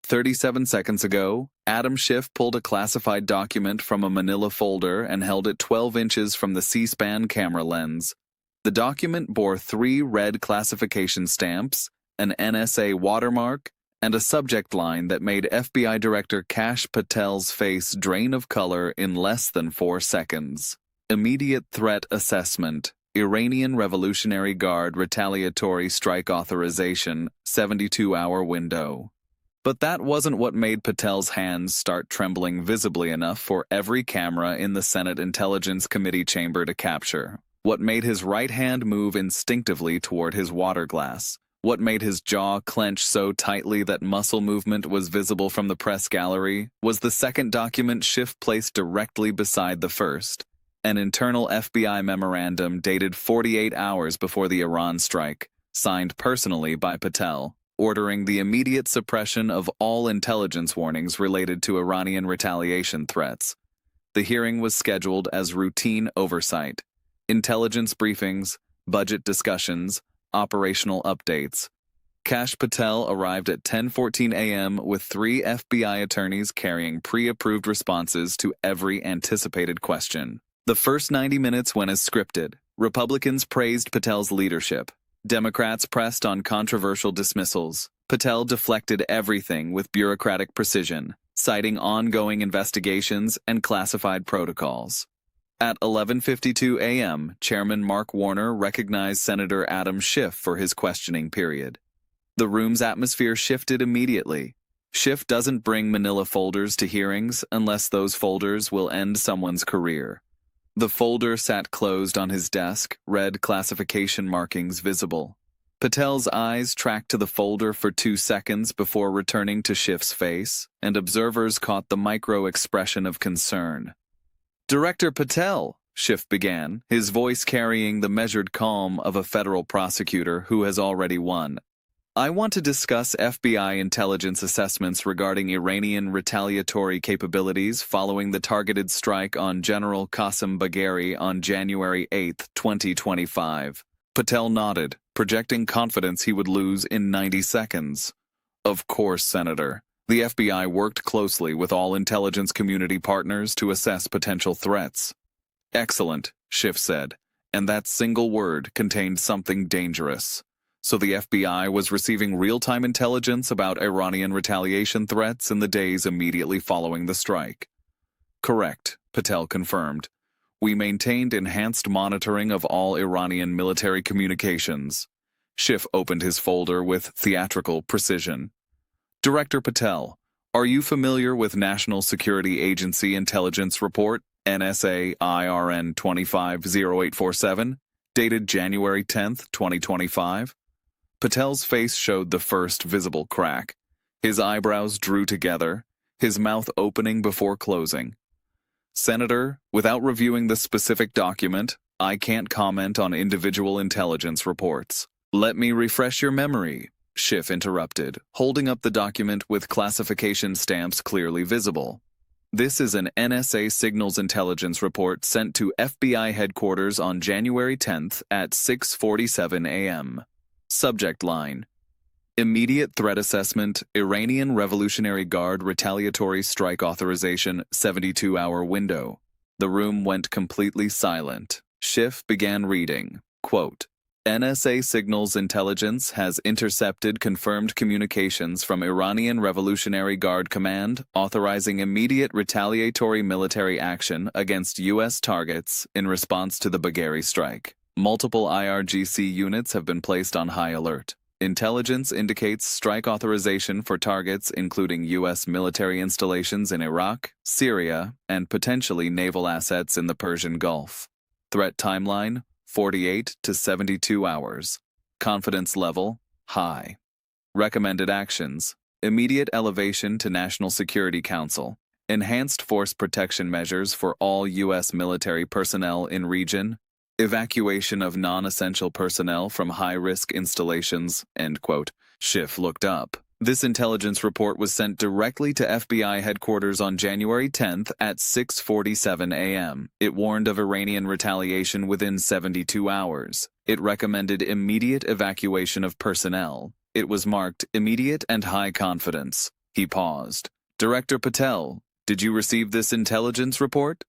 37 seconds ago, Adam Schiff pulled a classified document from a manila folder and held it 12 inches from the C-SPAN camera lens. The document bore 3 red classification stamps, an NSA watermark, and a subject line that made FBI Director Kash Patel's face drain of color in less than 4 seconds. Immediate threat assessment. Iranian Revolutionary Guard retaliatory strike authorization, 72-hour window. But that wasn't what made Patel's hands start trembling visibly enough for every camera in the Senate Intelligence Committee chamber to capture. What made his right hand move instinctively toward his water glass. What made his jaw clench so tightly that muscle movement was visible from the press gallery was the second document Schiff placed directly beside the first. An internal FBI memorandum dated 48 hours before the Iran strike, signed personally by Patel, ordering the immediate suppression of all intelligence warnings related to Iranian retaliation threats. The hearing was scheduled as routine oversight. Intelligence briefings, budget discussions, operational updates. Kash Patel arrived at 10:14 a.m. with 3 FBI attorneys carrying pre-approved responses to every anticipated question. The first 90 minutes went as scripted. Republicans praised Patel's leadership. Democrats pressed on controversial dismissals. Patel deflected everything with bureaucratic precision, citing ongoing investigations and classified protocols. At 11:52 a.m., Chairman Mark Warner recognized Senator Adam Schiff for his questioning period. The room's atmosphere shifted immediately. Schiff doesn't bring manila folders to hearings unless those folders will end someone's career. The folder sat closed on his desk, red classification markings visible. Patel's eyes tracked to the folder for 2 seconds before returning to Schiff's face, and observers caught the micro-expression of concern. "Director Patel," Schiff began, his voice carrying the measured calm of a federal prosecutor who has already won. "I want to discuss FBI intelligence assessments regarding Iranian retaliatory capabilities following the targeted strike on General Qasem Bagheri on January 8, 2025. Patel nodded, projecting confidence he would lose in 90 seconds. "Of course, Senator. The FBI worked closely with all intelligence community partners to assess potential threats." "Excellent," Schiff said, and that single word contained something dangerous. So the FBI was receiving real-time intelligence about Iranian retaliation threats in the days immediately following the strike. "Correct," Patel confirmed. "We maintained enhanced monitoring of all Iranian military communications." Schiff opened his folder with theatrical precision. "Director Patel, are you familiar with National Security Agency Intelligence Report, NSA IRN 250847, dated January 10, 2025? Patel's face showed the first visible crack. His eyebrows drew together, his mouth opening before closing. "Senator, without reviewing the specific document, I can't comment on individual intelligence reports." "Let me refresh your memory," Schiff interrupted, holding up the document with classification stamps clearly visible. "This is an NSA Signals Intelligence report sent to FBI headquarters on January 10th at 6:47 a.m. Subject line: Immediate Threat Assessment, Iranian Revolutionary Guard Retaliatory Strike Authorization, 72-hour window. The room went completely silent. Schiff began reading, quote, "NSA Signals Intelligence has intercepted confirmed communications from Iranian Revolutionary Guard Command authorizing immediate retaliatory military action against U.S. targets in response to the Bagheri strike. Multiple IRGC units have been placed on high alert. Intelligence indicates strike authorization for targets including U.S. military installations in Iraq, Syria, and potentially naval assets in the Persian Gulf. Threat timeline: 48 to 72 hours. Confidence level: high. Recommended actions: immediate elevation to National Security Council. Enhanced force protection measures for all U.S. military personnel in region. Evacuation of non-essential personnel from high-risk installations." End quote. Schiff looked up. This intelligence report was sent directly to FBI headquarters on January 10th at 6:47 a.m. It warned of Iranian retaliation within 72 hours. It recommended immediate evacuation of personnel. It was marked immediate and high confidence. He paused. Director Patel, did you receive this intelligence report?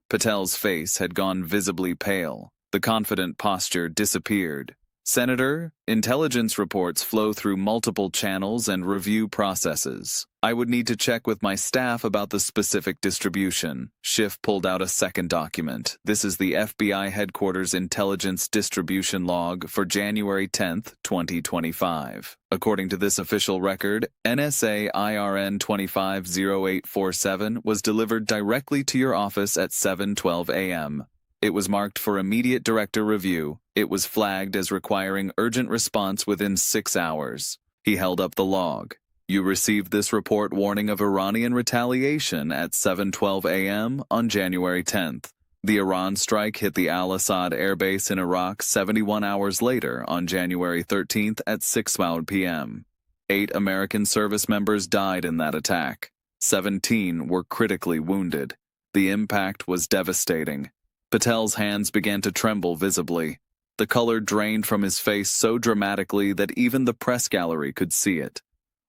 Patel's face had gone visibly pale. The confident posture disappeared. Senator, intelligence reports flow through multiple channels and review processes. I would need to check with my staff about the specific distribution. Schiff pulled out a second document. This is the FBI headquarters intelligence distribution log for January 10, 2025. According to this official record, NSA IRN 250847 was delivered directly to your office at 7:12 a.m. It was marked for immediate director review. It was flagged as requiring urgent response within 6 hours. He held up the log. You received this report warning of Iranian retaliation at 7:12 a.m. on January 10th. The Iran strike hit the Al-Asad Air Base in Iraq 71 hours later on January 13th at 6 p.m. 8 American service members died in that attack. 17 were critically wounded. The impact was devastating. Patel's hands began to tremble visibly. The color drained from his face so dramatically that even the press gallery could see it.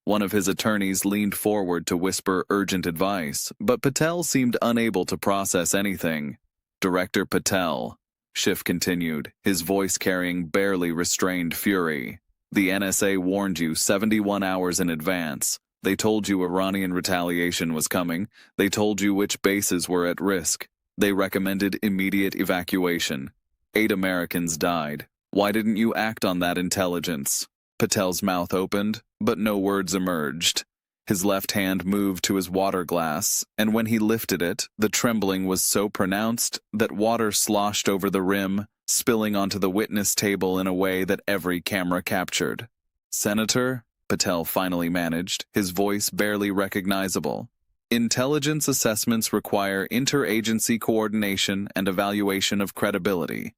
One of his attorneys leaned forward to whisper urgent advice, but Patel seemed unable to process anything. Director Patel, Schiff continued, his voice carrying barely restrained fury. The NSA warned you 71 hours in advance. They told you Iranian retaliation was coming. They told you which bases were at risk. They recommended immediate evacuation. 8 Americans died. Why didn't you act on that intelligence? Patel's mouth opened, but no words emerged. His left hand moved to his water glass, and when he lifted it, the trembling was so pronounced that water sloshed over the rim, spilling onto the witness table in a way that every camera captured. Senator, Patel finally managed, his voice barely recognizable. Intelligence assessments require interagency coordination and evaluation of credibility.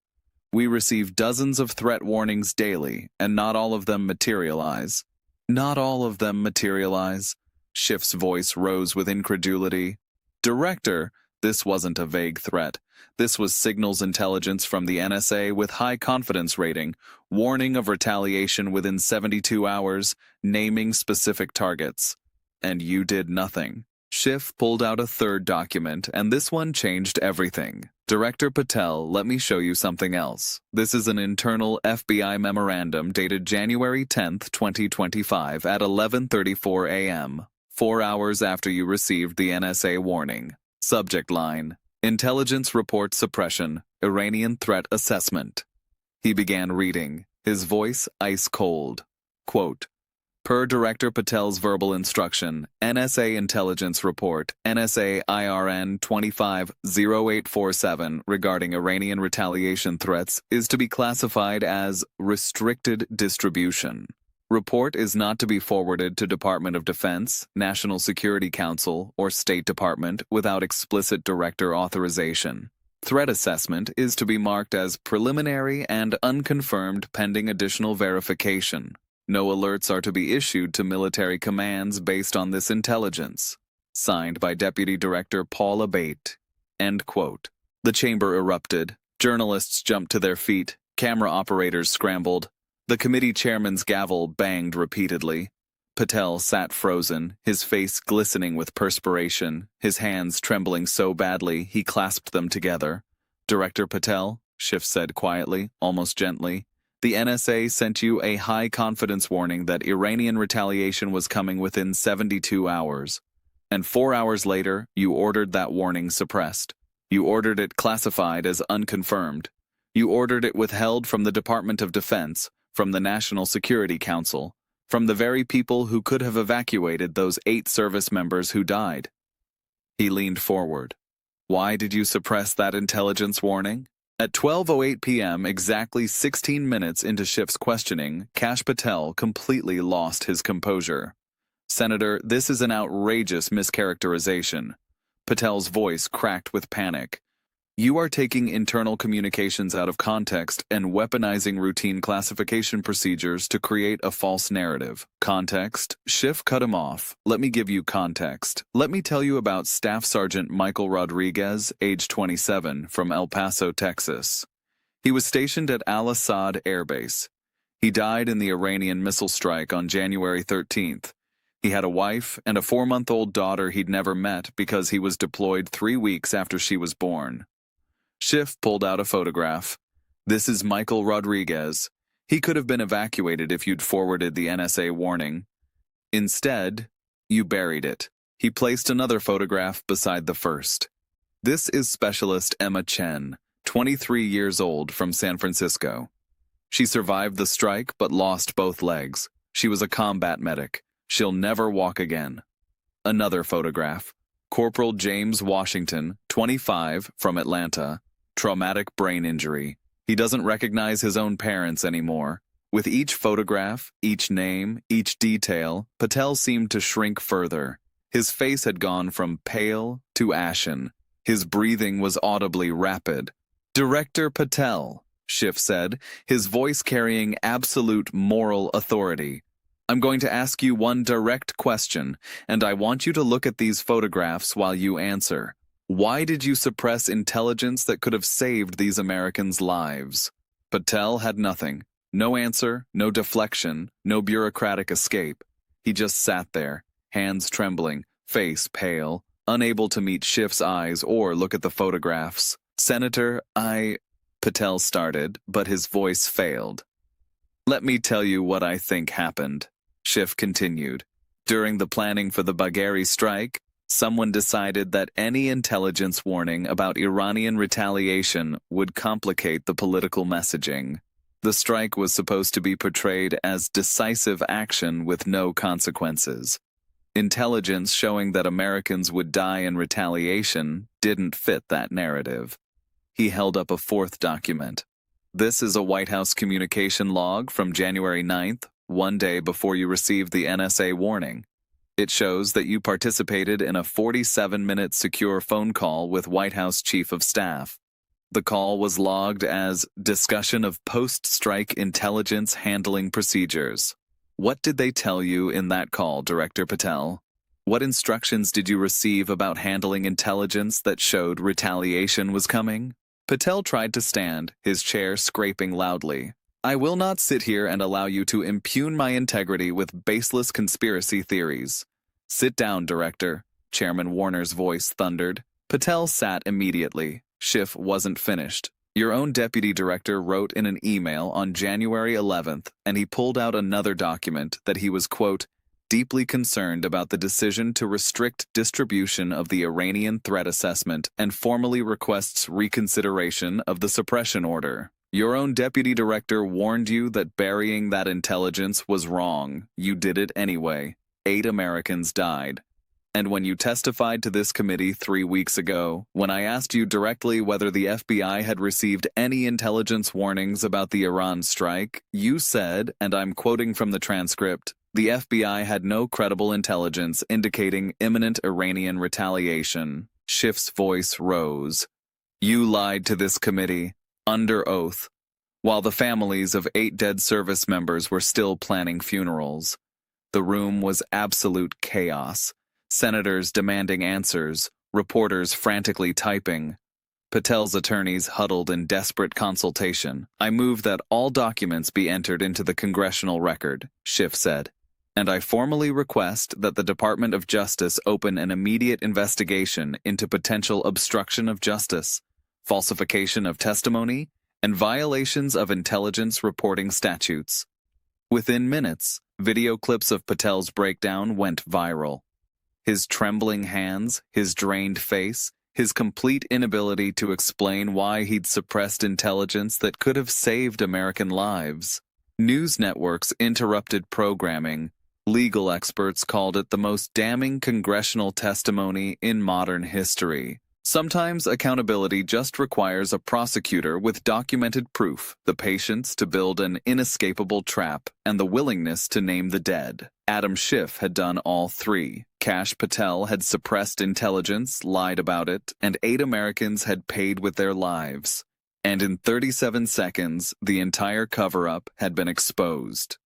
We receive dozens of threat warnings daily, and not all of them materialize. Not all of them materialize. Schiff's voice rose with incredulity. Director, this wasn't a vague threat. This was signals intelligence from the NSA with high confidence rating, warning of retaliation within 72 hours, naming specific targets. And you did nothing. Schiff pulled out a third document, and this one changed everything. Director Patel, let me show you something else. This is an internal FBI memorandum dated January 10, 2025 at 11:34 a.m., 4 hours after you received the NSA warning. Subject line: Intelligence Report Suppression, Iranian Threat Assessment. He began reading, his voice ice cold. Quote, per Director Patel's verbal instruction, NSA Intelligence Report, NSA IRN 250847 regarding Iranian retaliation threats is to be classified as restricted distribution. Report is not to be forwarded to Department of Defense, National Security Council, or State Department without explicit director authorization. Threat assessment is to be marked as preliminary and unconfirmed pending additional verification. No alerts are to be issued to military commands based on this intelligence. Signed by Deputy Director Paul Abate. End quote. The chamber erupted. Journalists jumped to their feet. Camera operators scrambled. The committee chairman's gavel banged repeatedly. Patel sat frozen, his face glistening with perspiration, his hands trembling so badly he clasped them together. Director Patel, Schiff said quietly, almost gently, the NSA sent you a high-confidence warning that Iranian retaliation was coming within 72 hours. And 4 hours later, you ordered that warning suppressed. You ordered it classified as unconfirmed. You ordered it withheld from the Department of Defense, from the National Security Council, from the very people who could have evacuated those 8 service members who died. He leaned forward. Why did you suppress that intelligence warning? At 12:08 p.m., exactly 16 minutes into Schiff's questioning, Kash Patel completely lost his composure. Senator, this is an outrageous mischaracterization. Patel's voice cracked with panic. You are taking internal communications out of context and weaponizing routine classification procedures to create a false narrative. Context? Schiff cut him off. Let me give you context. Let me tell you about Staff Sergeant Michael Rodriguez, age 27, from El Paso, Texas. He was stationed at Al-Asad Air Base. He died in the Iranian missile strike on January 13th. He had a wife and a 4-month-old daughter he'd never met because he was deployed 3 weeks after she was born. Schiff pulled out a photograph. "This is Michael Rodriguez. He could have been evacuated if you'd forwarded the NSA warning. Instead, you buried it." He placed another photograph beside the first. "This is Specialist Emma Chen, 23 years old, from San Francisco. She survived the strike but lost both legs. She was a combat medic. She'll never walk again." Another photograph. Corporal James Washington, 25, from Atlanta. Traumatic brain injury. He doesn't recognize his own parents anymore. With each photograph, each name, each detail, Patel seemed to shrink further. His face had gone from pale to ashen. His breathing was audibly rapid. "Director Patel," Schiff said, his voice carrying absolute moral authority. "I'm going to ask you one direct question, and I want you to look at these photographs while you answer. Why did you suppress intelligence that could have saved these Americans' lives?" Patel had nothing. No answer, no deflection, no bureaucratic escape. He just sat there, hands trembling, face pale, unable to meet Schiff's eyes or look at the photographs. "Senator, Patel started, but his voice failed. "Let me tell you what I think happened," Schiff continued. "During the planning for the Bagheri strike, someone decided that any intelligence warning about Iranian retaliation would complicate the political messaging. The strike was supposed to be portrayed as decisive action with no consequences. Intelligence showing that Americans would die in retaliation didn't fit that narrative." He held up a fourth document. "This is a White House communication log from January 9th, one day before you received the NSA warning. It shows that you participated in a 47-minute secure phone call with White House Chief of Staff. The call was logged as discussion of post-strike intelligence handling procedures. What did they tell you in that call, Director Patel? What instructions did you receive about handling intelligence that showed retaliation was coming?" Patel tried to stand, his chair scraping loudly. "I will not sit here and allow you to impugn my integrity with baseless conspiracy theories." "Sit down, Director," Chairman Warner's voice thundered. Patel sat immediately. Schiff wasn't finished. "Your own deputy director wrote in an email on January 11th, and he pulled out another document that he was, quote, deeply concerned about the decision to restrict distribution of the Iranian threat assessment and formally requests reconsideration of the suppression order. Your own deputy director warned you that burying that intelligence was wrong. You did it anyway. 8 Americans died. And when you testified to this committee 3 weeks ago, when I asked you directly whether the FBI had received any intelligence warnings about the Iran strike, you said, and I'm quoting from the transcript, the FBI had no credible intelligence indicating imminent Iranian retaliation." Schiff's voice rose. "You lied to this committee, under oath, while the families of 8 dead service members were still planning funerals. The room was absolute chaos. Senators demanding answers, reporters frantically typing. Patel's attorneys huddled in desperate consultation. I move that all documents be entered into the congressional record," Schiff said. "And I formally request that the Department of Justice open an immediate investigation into potential obstruction of justice, falsification of testimony, and violations of intelligence reporting statutes." Within minutes, video clips of Patel's breakdown went viral. His trembling hands, his drained face, his complete inability to explain why he'd suppressed intelligence that could have saved American lives. News networks interrupted programming. Legal experts called it the most damning congressional testimony in modern history. Sometimes accountability just requires a prosecutor with documented proof, the patience to build an inescapable trap, and the willingness to name the dead. Adam Schiff had done all 3. Kash Patel had suppressed intelligence, lied about it, and 8 Americans had paid with their lives. And in 37 seconds, the entire cover-up had been exposed.